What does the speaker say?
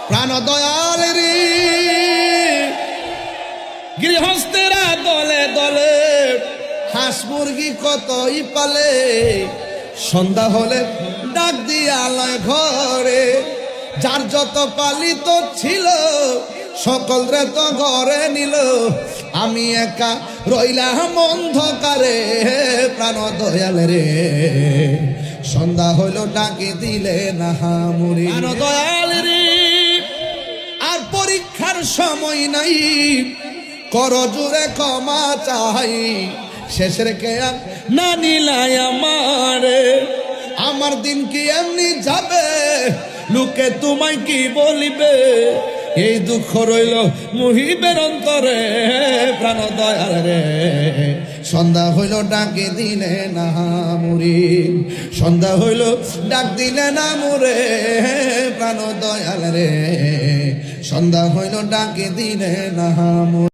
প্রাণ দয়াল রে গৃহস্থেরা দলে দলে হাঁস মুরগি কতই পালে সন্ধ্যা হলে ডাক দিয়ালয় ঘরে যার যত পালিত ছিল সকল রে তো ঘরে নিল আমি একা রইলাম অন্ধকারে প্রাণ দয়াল রে সন্ধ্যা হইল ডাকে দিলে না হামুরি প্রাণ দয়াল রে আর পরীক্ষার সময় নাই কর জোরে ক্ষমা চাই শেষের কেয়াম না নিলাই আমারে আমার দিন কি এমনি যাবে লোকে তোমায় কি বলিবে এই দুঃখ রইল মুহিবের অন্তরে প্রাণ দয়াল রে সন্ধ্যা হইল ডাকে দিলে না মুরি সন্ধ্যা হইল ডাক দিলে না মুরে প্রাণ দয়াল রে সন্ধ্যা হইল ডাকে দিলে না